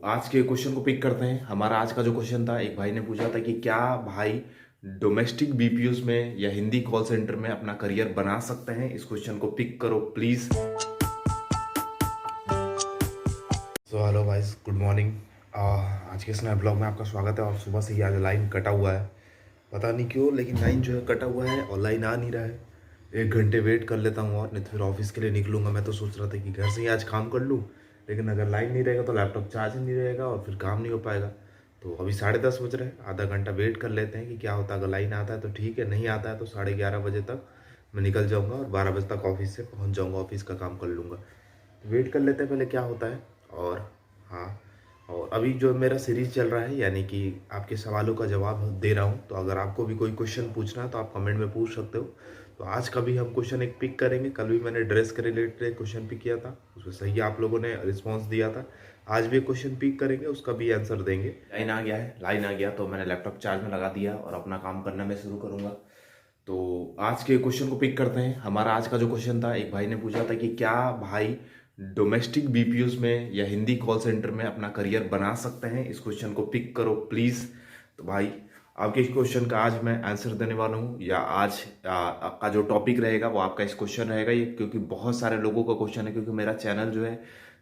आज के क्वेश्चन को पिक करते हैं। हमारा आज का जो क्वेश्चन था, एक भाई ने पूछा था कि क्या भाई डोमेस्टिक बीपीओस में या हिंदी कॉल सेंटर में अपना करियर बना सकते हैं। इस क्वेश्चन को पिक करो please. So hello guys, good morning. आज के इस नए ब्लॉग में आपका स्वागत है। और सुबह से ही आज लाइन कटा हुआ है, पता नहीं क्यों, लेकिन लाइन जो है कटा हुआ है और लाइन आ नहीं रहा है। 1 घंटे वेट कर लेता हूँ और नहीं तो फिर ऑफिस के लिए निकलूँगा। मैं तो सोच रहा था कि घर से ही आज काम कर लूँ, लेकिन अगर लाइन नहीं रहेगा तो लैपटॉप चार्ज नहीं रहेगा और फिर काम नहीं हो पाएगा। तो अभी 10:30 बज रहे हैं, आधा घंटा वेट कर लेते हैं कि क्या होता है। अगर लाइन आता है तो ठीक है, नहीं आता है तो 11:30 बजे तक मैं निकल जाऊँगा और 12 बजे तक ऑफिस से पहुँच जाऊँगा, ऑफिस का काम कर लूँगा। तो वेट कर लेते हैं पहले क्या होता है। और हाँ, और अभी जो मेरा सीरीज़ चल रहा है, यानी कि आपके सवालों का जवाब दे रहा हूँ। तो अगर आपको भी कोई क्वेश्चन पूछना है तो आप कमेंट में पूछ सकते हो। तो आज का भी हम क्वेश्चन एक पिक करेंगे। कल भी मैंने ड्रेस के रिलेटेड क्वेश्चन पिक किया था, उसमें सही आप लोगों ने रिस्पॉन्स दिया था। आज भी एक क्वेश्चन पिक करेंगे, उसका भी आंसर देंगे। लाइन आ गया है, लाइन आ गया तो मैंने लैपटॉप चार्ज में लगा दिया और अपना काम करना मैं शुरू करूँगा। तो आज के क्वेश्चन को पिक करते हैं। हमारा आज का जो क्वेश्चन था, एक भाई ने पूछा था कि क्या भाई डोमेस्टिक बीपीओस में या हिंदी कॉल सेंटर में अपना करियर बना सकते हैं। इस क्वेश्चन को पिक करो प्लीज़। तो भाई आपके इस क्वेश्चन का आज मैं आंसर देने वाला हूँ, या आज आपका जो टॉपिक रहेगा वो आपका इस क्वेश्चन रहेगा ये, क्योंकि बहुत सारे लोगों का क्वेश्चन है। क्योंकि मेरा चैनल जो है,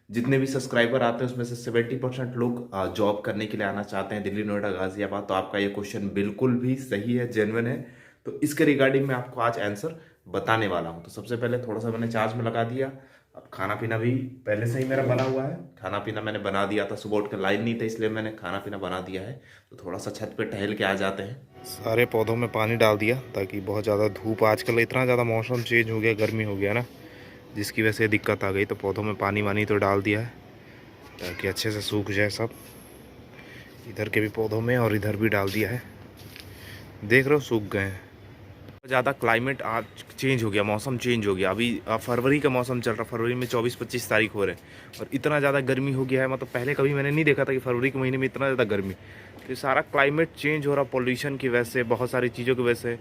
जितने भी सब्सक्राइबर आते हैं उसमें से 70% लोग जॉब करने के लिए आना चाहते हैं, दिल्ली, नोएडा, गाजियाबाद। तो आपका ये क्वेश्चन बिल्कुल भी सही है, जेन्युइन है। तो इसके रिगार्डिंग मैं आपको आज आंसर बताने वाला हूँ। तो सबसे पहले थोड़ा सा मैंने चार्ज में लगा दिया। अब खाना पीना भी पहले से ही मेरा बना हुआ है। खाना पीना मैंने बना दिया था, सुबह उठ के लाइन नहीं था इसलिए मैंने खाना पीना बना दिया है। तो थोड़ा सा छत पे टहल के आ जाते हैं। सारे पौधों में पानी डाल दिया ताकि बहुत ज़्यादा धूप, आजकल इतना ज़्यादा मौसम चेंज हो गया, गर्मी हो गया ना, जिसकी वजह से दिक्कत आ गई। तो पौधों में पानी वानी तो डाल दिया है ताकि अच्छे से सूख जाए सब। इधर के भी पौधों में और इधर भी डाल दिया है, देख रहे हो सूख गए हैं। ज़्यादा क्लाइमेट आज चेंज हो गया, मौसम चेंज हो गया। अभी फरवरी का मौसम चल रहा, फरवरी में 24-25 तारीख हो रहे हैं और इतना ज़्यादा गर्मी हो गया है। मतलब पहले कभी मैंने नहीं देखा था कि फरवरी के महीने में इतना ज़्यादा गर्मी। तो ये सारा क्लाइमेट चेंज हो रहा, पॉल्यूशन की वजह से, बहुत सारी चीज़ों की वजह से।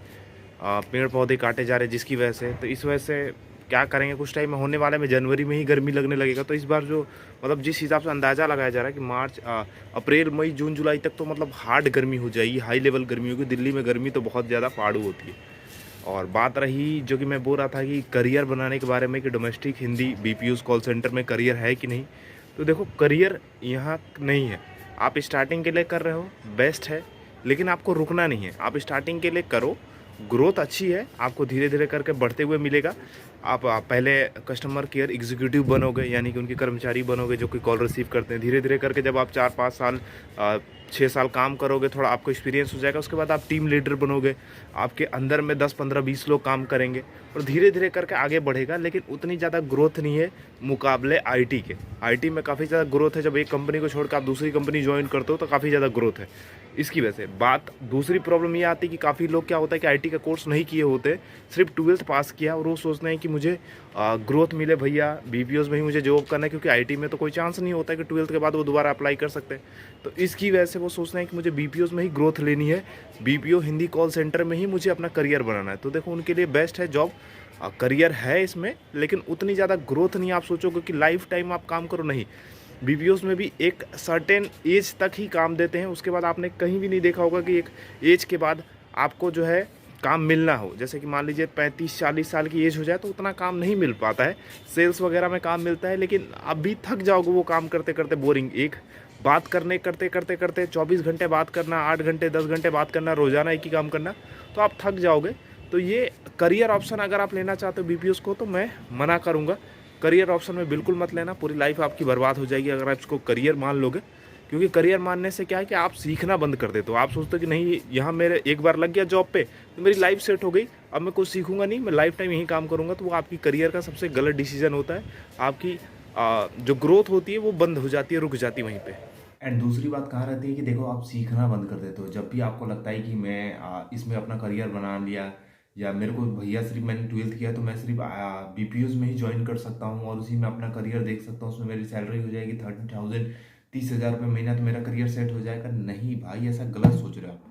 पेड़ पौधे काटे जा रहे हैं जिसकी वजह से। तो इस वजह से क्या करेंगे, कुछ टाइम में होने वाले में जनवरी में ही गर्मी लगने लगेगा। तो इस बार जो मतलब जिस हिसाब से अंदाज़ा लगाया जा रहा है कि मार्च, अप्रैल, मई, जून, जुलाई तक तो मतलब हार्ड गर्मी हो जाएगी, हाई लेवल गर्मी होगी। दिल्ली में गर्मी तो बहुत ज़्यादा फाड़ू होती है। और बात रही जो कि मैं बोल रहा था कि करियर बनाने के बारे में, कि domestic Hindi BPOs call centre में करियर है कि नहीं। तो देखो, करियर यहाँ नहीं है। आप स्टार्टिंग के लिए कर रहे हो, बेस्ट है, लेकिन आपको रुकना नहीं है। आप स्टार्टिंग के लिए करो, ग्रोथ अच्छी है, आपको धीरे धीरे करके बढ़ते हुए मिलेगा। आप पहले कस्टमर केयर एग्जीक्यूटिव बनोगे, यानी कि उनके कर्मचारी बनोगे जो कि कॉल रिसीव करते हैं। धीरे धीरे करके जब आप 4-5 साल 6 साल काम करोगे, थोड़ा आपको एक्सपीरियंस हो जाएगा, उसके बाद आप टीम लीडर बनोगे। आपके अंदर में 10-15-20 लोग काम करेंगे और धीरे धीरे करके आगे बढ़ेगा। लेकिन उतनी ज़्यादा ग्रोथ नहीं है मुकाबले आईटी के। आईटी में काफ़ी ज़्यादा ग्रोथ है। जब एक कंपनी को छोड़कर आप दूसरी कंपनी ज्वाइन करते हो तो काफ़ी ज़्यादा ग्रोथ है। इसकी वजह से बात, दूसरी प्रॉब्लम ये आती है कि काफ़ी लोग क्या होता है कि आईटी का कोर्स नहीं किए होते, सिर्फ 12th पास किया और वो सोचते हैं कि मुझे ग्रोथ मिले भैया, बीपीओस में ही मुझे जॉब करना है, क्योंकि आईटी में तो कोई चांस नहीं होता है कि 12th के बाद वो दोबारा अप्लाई कर सकते हैं। तो इसकी वजह से वो सोचते हैं कि मुझे बीपीओस में ही ग्रोथ लेनी है, बीपीओ हिंदी कॉल सेंटर में ही मुझे अपना करियर बनाना है। तो देखो, उनके लिए बेस्ट है जॉब, करियर है इसमें, लेकिन उतनी ज़्यादा ग्रोथ नहीं। आप सोचोगे कि लाइफ टाइम आप काम करो, नहीं। बीपीओस में भी एक सर्टेन एज तक ही काम देते हैं, उसके बाद आपने कहीं भी नहीं देखा होगा कि एक एज के बाद आपको जो है काम मिलना हो। जैसे कि मान लीजिए 35-40 साल की एज हो जाए तो उतना काम नहीं मिल पाता है। सेल्स वगैरह में काम मिलता है, लेकिन अभी थक जाओगे वो काम करते करते, बोरिंग। एक बात करने करते करते करते 24 घंटे बात करना, 8 घंटे 10 घंटे बात करना, रोज़ाना एक ही काम करना, तो आप थक जाओगे। तो ये करियर ऑप्शन अगर आप लेना चाहते हो बीपीओस को, तो मैं मना करूँगा। करियर ऑप्शन में बिल्कुल मत लेना, पूरी लाइफ आपकी बर्बाद हो जाएगी अगर आप इसको करियर मान लोगे। क्योंकि करियर मानने से क्या है कि आप सीखना बंद कर देते हो। आप सोचते हो कि नहीं, यहाँ मेरे एक बार लग गया जॉब पे तो मेरी लाइफ सेट हो गई, अब मैं कुछ सीखूंगा नहीं, मैं लाइफ टाइम यहीं काम करूँगा। तो वो आपकी करियर का सबसे गलत डिसीजन होता है। आपकी जो ग्रोथ होती है वो बंद हो जाती है, रुक जाती है वहीं पे। एंड दूसरी बात कहाँ रहती है कि देखो, आप सीखना बंद कर देते हो। जब भी आपको लगता है कि मैं इसमें अपना करियर बना लिया, या मेरे को भैया सिर्फ मैंने 12th किया तो मैं सिर्फ बीपीओस में ही ज्वाइन कर सकता हूँ और उसी में अपना करियर देख सकता हूँ, उसमें मेरी सैलरी हो जाएगी 30,000, 30,000 रुपये महीना, तो मेरा करियर सेट हो जाएगा। नहीं भाई, ऐसा गलत सोच रहे हो आप।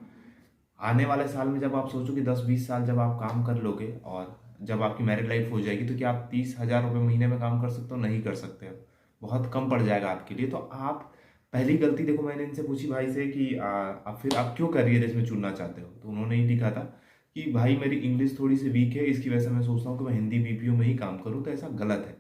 आने वाले साल में जब आप सोचो कि 10-20 साल जब आप काम कर लोगे और जब आपकी मैरिड लाइफ हो जाएगी, तो क्या आप 30,000 रुपये महीने में काम कर सकते हो? नहीं कर सकते हो, बहुत कम पड़ जाएगा आपके लिए। तो आप पहली गलती देखो मैंने इनसे पूछी भाई से कि अब फिर आप क्यों करियर इसमें चुनना चाहते हो, तो उन्होंने ही लिखा था कि भाई मेरी इंग्लिश थोड़ी सी वीक है, इसकी वजह से मैं सोचता हूँ कि मैं हिंदी बीपीओ में ही काम करूँ। तो ऐसा गलत है।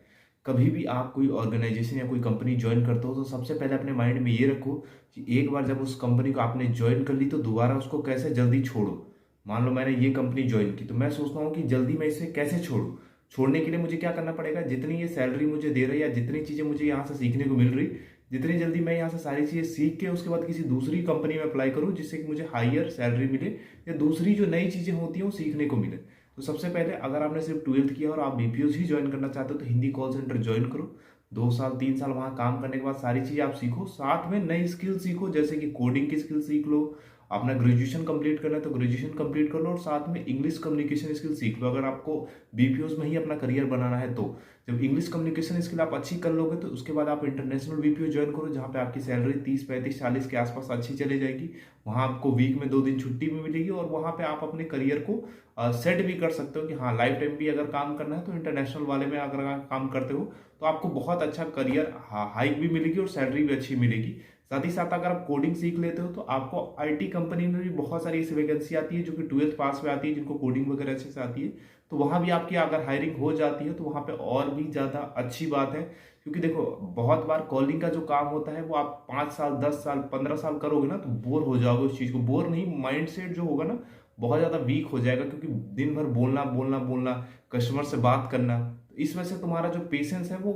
कभी भी आप कोई ऑर्गेनाइजेशन या कोई कंपनी ज्वाइन करते हो तो सबसे पहले अपने माइंड में ये रखो कि एक बार जब उस कंपनी को आपने ज्वाइन कर ली तो दोबारा उसको कैसे जल्दी छोड़ो। मान लो मैंने ये कंपनी ज्वाइन की तो मैं सोचता हूँ कि जल्दी मैं इसे कैसे छोड़ूं। छोड़ने के लिए मुझे क्या करना पड़ेगा, जितनी ये सैलरी मुझे दे रही है या जितनी चीज़ें मुझे यहाँ से सीखने को मिल रही, जितनी जल्दी मैं यहाँ से सारी चीज़ें सीख के उसके बाद किसी दूसरी कंपनी में अप्लाई करूँ जिससे कि मुझे हायर सैलरी मिले या दूसरी जो नई चीज़ें होती हैं वो सीखने को मिले। तो सबसे पहले अगर आपने सिर्फ 12th किया और आप बीपीओ ही ज्वाइन करना चाहते हो तो हिंदी कॉल सेंटर ज्वाइन करो। 2 साल 3 साल वहाँ काम करने के बाद सारी चीज़ें आप सीखो, साथ में नई स्किल सीखो, जैसे कि कोडिंग की स्किल सीख लो। अपना ग्रेजुएशन कंप्लीट करना है तो ग्रेजुएशन कंप्लीट कर लो और साथ में इंग्लिश कम्युनिकेशन स्किल सीख लो। अगर आपको बीपीओज में ही अपना करियर बनाना है तो जब इंग्लिश कम्युनिकेशन स्किल आप अच्छी कर लोगे तो उसके बाद आप इंटरनेशनल बीपीओ ज्वाइन करो, जहाँ पे आपकी सैलरी 30 35 40 के आसपास अच्छी चली जाएगी। वहाँ आपको वीक में 2 दिन छुट्टी भी मिलेगी और वहाँ पे आप अपने करियर को सेट भी कर सकते हो कि हाँ लाइफ टाइम भी अगर काम करना है तो इंटरनेशनल वाले में अगर आप काम करते हो तो आपको बहुत अच्छा करियर हाइक भी मिलेगी और सैलरी भी अच्छी मिलेगी। साथ ही साथ अगर आप कोडिंग सीख लेते हो तो आपको आईटी कंपनी में भी बहुत सारी ऐसी वैकेंसी आती है जो कि 12th पास में आती है, जिनको कोडिंग वगैरह अच्छे से आती है। तो वहाँ भी आपकी अगर हायरिंग हो जाती है तो वहाँ पे और भी ज़्यादा अच्छी बात है। क्योंकि देखो बहुत बार कॉलिंग का जो काम होता है वो आप 5 साल 10 साल 15 साल करोगे ना तो बोर हो जाओगे उस चीज़ को। बोर नहीं, माइंड सेट जो होगा ना बहुत ज़्यादा वीक हो जाएगा, क्योंकि दिन भर बोलना बोलना बोलना, कस्टमर से बात करना, इस वजह से तुम्हारा जो पेशेंस है वो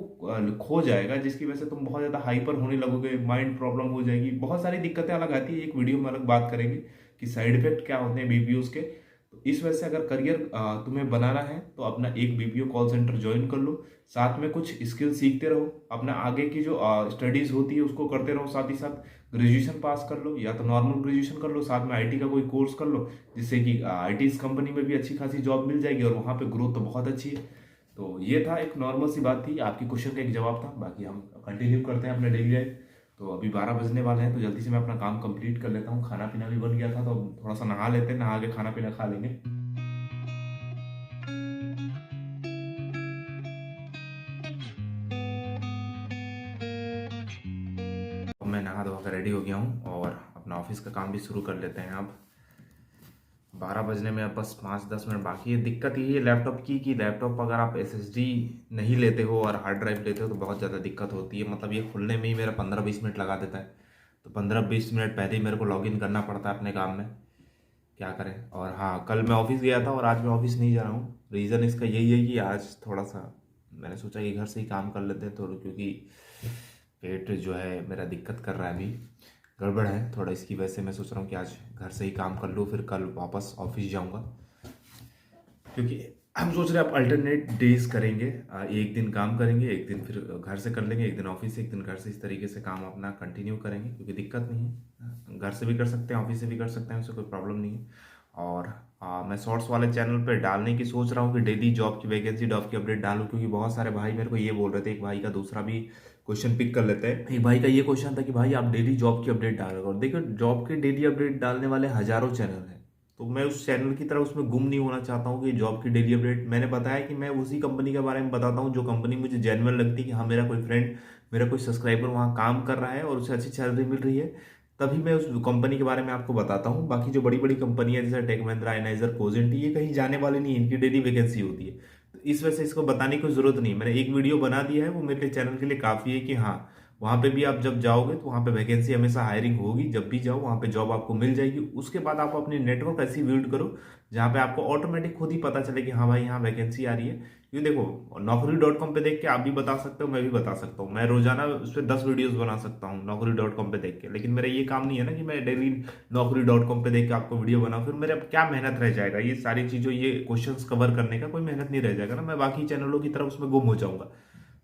खो जाएगा, जिसकी वजह से तुम बहुत ज़्यादा हाइपर होने लगोगे, माइंड प्रॉब्लम हो जाएगी, बहुत सारी दिक्कतें अलग आती है। एक वीडियो में अलग बात करेंगे कि साइड इफेक्ट क्या होते हैं बीपीओज के। तो इस वजह से अगर करियर तुम्हें बनाना है तो अपना एक बीपीओ कॉल सेंटर ज्वाइन कर लो, साथ में कुछ स्किल सीखते रहो, अपना आगे की जो स्टडीज़ होती है उसको करते रहो, साथ ही साथ ग्रेजुएशन पास कर लो या तो नॉर्मल ग्रेजुएशन कर लो, साथ में आईटी का कोई कोर्स कर लो, जिससे कि आईटी कंपनी में भी अच्छी खासी जॉब मिल जाएगी और वहाँ पे ग्रोथ तो बहुत अच्छी है। तो ये था, एक नॉर्मल सी बात थी, आपकी क्वेश्चन का एक जवाब था। बाकी हम कंटिन्यू करते हैं अपने डेली लाइफ। तो अभी 12 बजने वाले हैं तो जल्दी से मैं अपना काम कंप्लीट कर लेता हूँ। खाना पीना भी बन गया था तो अब थोड़ा सा नहा लेते हैं, नहा के खाना पीना खा लेंगे। अब मैं नहा धोकर रेडी हो गया हूँ और अपना ऑफिस का काम भी शुरू कर लेते हैं। अब 12 बजने में अब बस 5-10 मिनट बाकी है। दिक्कत यही है लैपटॉप की कि लैपटॉप अगर आप एसएसडी नहीं लेते हो और हार्ड ड्राइव लेते हो तो बहुत ज़्यादा दिक्कत होती है। मतलब ये खुलने में ही मेरा 15-20 मिनट लगा देता है। तो 15-20 मिनट पहले ही मेरे को लॉगिन करना पड़ता है अपने काम में, क्या करें। और हाँ, कल मैं ऑफिस गया था और आज मैं ऑफिस नहीं जा रहा हूँ। रीज़न इसका यही है कि आज थोड़ा सा मैंने सोचा कि घर से ही काम कर लेते हैं थोड़ा, क्योंकि पेट जो है मेरा दिक्कत कर रहा है, अभी गड़बड़ है थोड़ा, इसकी वजह से मैं सोच रहा हूँ कि आज घर से ही काम कर लूँ, फिर कल वापस ऑफिस जाऊँगा। क्योंकि हम सोच रहे हैं आप अल्टरनेट डेज करेंगे, एक दिन काम करेंगे, एक दिन फिर घर से कर लेंगे, एक दिन ऑफिस से, एक दिन घर से, इस तरीके से काम अपना कंटिन्यू करेंगे, क्योंकि दिक्कत नहीं है, घर से भी कर सकते हैं ऑफिस से भी कर सकते हैं, उससे कोई प्रॉब्लम नहीं है। और मैं शॉर्ट्स वाले चैनल पर डालने की सोच रहा हूँ कि डेली जॉब की वैकेंसी, जॉब की अपडेट डालूँ, क्योंकि बहुत सारे भाई मेरे को ये बोल रहे थे। एक भाई का दूसरा भी क्वेश्चन पिक कर लेते हैं। एक भाई का ये क्वेश्चन था कि भाई आप डेली जॉब की अपडेट डाल रहे हो। और देखो, जॉब के डेली अपडेट डालने वाले हज़ारों चैनल हैं, तो मैं उस चैनल की तरह उसमें गुम नहीं होना चाहता हूँ कि जॉब की डेली अपडेट। मैंने बताया कि मैं उसी कंपनी के बारे में बताता हूँ जो कंपनी मुझे जेन्युइन लगती है कि हाँ मेरा कोई फ्रेंड, मेरा कोई सब्सक्राइबर वहाँ काम कर रहा है और उसे अच्छी सैलरी मिल रही है, तभी मैं उस कंपनी के बारे में आपको बताता हूँ। बाकी जो बड़ी बड़ी कंपनियां जैसे टेक महिंद्रा, एनाइजर, कोजेंट, ये कहीं जाने वाले नहीं, इनकी डेली वैकेंसी होती है। तो इस वजह से इसको बताने की जरूरत नहीं, मैंने एक वीडियो बना दिया है, वो मेरे चैनल के लिए काफ़ी है कि हाँ वहाँ पे भी आप जब जाओगे तो वहाँ पे वैकेंसी हमेशा हायरिंग होगी, जब भी जाओ वहाँ पे जॉब आपको मिल जाएगी। उसके बाद आप अपनी नेटवर्क ऐसी बिल्ड करो जहाँ पे आपको ऑटोमेटिक खुद ही पता चले कि हाँ भाई यहाँ वैकेंसी आ रही है। क्योंकि देखो, Naukri.com पे देख के आप भी बता सकते हो, मैं भी बता सकता हूँ, मैं रोजाना उस पर 10 वीडियोस बना सकता हूँ Naukri.com पे देख के। लेकिन मेरा ये काम नहीं है ना कि मैं डेली Naukri.com पे देख के आपको वीडियो बनाऊँ, फिर मेरा क्या मेहनत रह जाएगा, ये सारी चीज़ों, ये क्वेश्चंस कवर करने का कोई मेहनत नहीं रह जाएगा ना, मैं बाकी चैनलों की तरफ उसमें गुम हो जाऊंगा।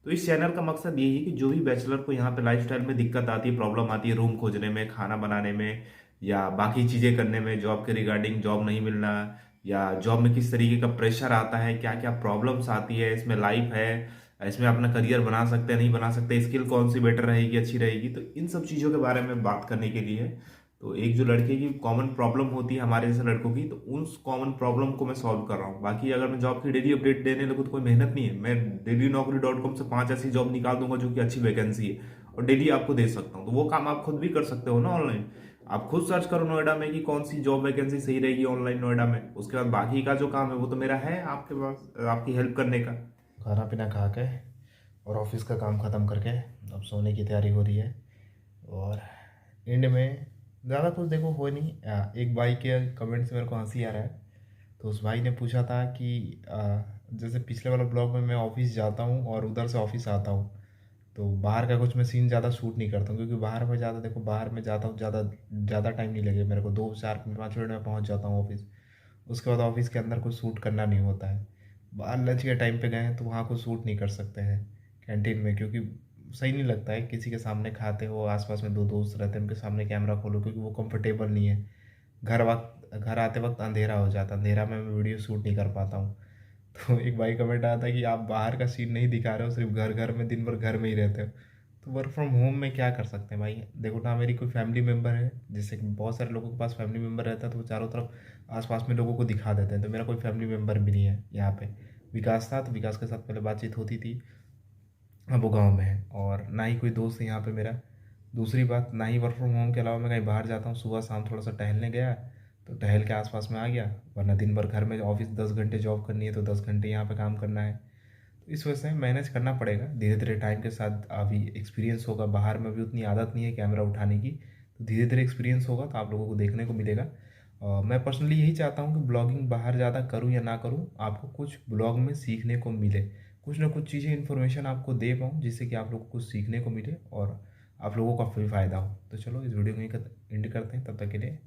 तो इस चैनल का मकसद यही है कि जो भी बैचलर को यहाँ पे लाइफस्टाइल में दिक्कत आती है, प्रॉब्लम आती है, रूम खोजने में, खाना बनाने में या बाकी चीज़ें करने में, जॉब के रिगार्डिंग, जॉब नहीं मिलना या जॉब में किस तरीके का प्रेशर आता है, क्या क्या प्रॉब्लम्स आती है, इसमें लाइफ है, इसमें अपना करियर बना सकते हैं नहीं बना सकते, स्किल कौन सी बेटर रहेगी, अच्छी रहेगी, तो इन सब चीज़ों के बारे में बात करने के लिए। तो एक जो लड़के की कॉमन प्रॉब्लम होती है हमारे जैसे लड़कों की, तो उस कॉमन प्रॉब्लम को मैं सॉल्व कर रहा हूँ। बाकी अगर मैं जॉब की डेली अपडेट देने लगूँ तो कोई मेहनत नहीं है, मैं डेली Naukri.com से 5 ऐसी जॉब निकाल दूंगा जो कि अच्छी वैकेंसी है, और डेली आपको दे सकता हूँ। तो वो काम आप खुद भी कर सकते हो ना ऑनलाइन। आप खुद सर्च करो नोएडा में कि कौन सी जॉब वैकेंसी सही रहेगी ऑनलाइन नोएडा में। उसके बाद बाकी का जो काम है वो तो मेरा है आपके पास, आपकी हेल्प करने का। खाना पीना खा के और ऑफिस का काम ख़त्म करके अब सोने की तैयारी हो रही है। और एंड में ज़्यादा कुछ देखो हो नहीं। एक भाई के कमेंट से मेरे को हंसी आ रहा है। तो उस भाई ने पूछा था कि जैसे पिछले वाला ब्लॉग में मैं ऑफिस जाता हूँ और उधर से ऑफिस आता हूँ, तो बाहर का कुछ मैं सीन ज़्यादा शूट नहीं करता हूँ, क्योंकि बाहर में ज़्यादा देखो, बाहर में जाता हूँ ज़्यादा ज़्यादा टाइम नहीं लगे मेरे को, 2 4 5 मिनट में पहुँच जाता हूँ ऑफिस। उसके बाद ऑफिस के अंदर कुछ शूट करना नहीं होता है। बाहर लंच के टाइम पे गए हैं तो वहाँ कुछ शूट नहीं कर सकते हैं कैंटीन में, क्योंकि सही नहीं लगता है किसी के सामने खाते हो, आसपास में 2 दोस्त रहते हैं उनके सामने कैमरा खोलो, क्योंकि वो कंफर्टेबल नहीं है। घर आते वक्त अंधेरा हो जाता है, अंधेरा में मैं वीडियो शूट नहीं कर पाता हूँ। तो एक भाई कमेंट आया था कि आप बाहर का सीन नहीं दिखा रहे हो, सिर्फ घर घर में दिन भर घर में ही रहते हो। तो वर्क फ्रॉम होम में क्या कर सकते हैं भाई? देखो ना, मेरी कोई फैमिली मेम्बर है, जैसे कि बहुत सारे लोगों के पास फैमिली मेम्बर रहता है तो वो चारों तरफ आसपास में लोगों को दिखा देते हैं। तो मेरा कोई फैमिली मेम्बर भी नहीं है यहाँ पे। विकास था, तो विकास के साथ पहले बातचीत होती थी, अब वो गाँव में है। और ना ही कोई दोस्त है यहाँ पे मेरा। दूसरी बात, ना ही वर्क फ्रॉम होम के अलावा मैं कहीं बाहर जाता हूँ, सुबह शाम थोड़ा सा टहलने गया तो टहल के आसपास में आ गया, वरना दिन भर घर में ऑफिस 10 घंटे जॉब करनी है तो 10 घंटे यहाँ पे काम करना है। तो इस वजह से मैनेज करना पड़ेगा धीरे धीरे टाइम के साथ। अभी एक्सपीरियंस होगा, बाहर में भी उतनी आदत नहीं है कैमरा उठाने की, तो धीरे धीरे एक्सपीरियंस होगा तो आप लोगों को देखने को मिलेगा। मैं पर्सनली यही चाहता हूँ कि ब्लॉगिंग बाहर ज़्यादा करूँ या ना करूँ, आपको कुछ ब्लॉग में सीखने को मिले, कुछ ना कुछ चीज़ें इन्फॉर्मेशन आपको दे पाऊँ जिससे कि आप लोगों को कुछ सीखने को मिले और आप लोगों का भी फ़ायदा हो। तो चलो इस वीडियो को यहीं एंड करते हैं, तब तक के लिए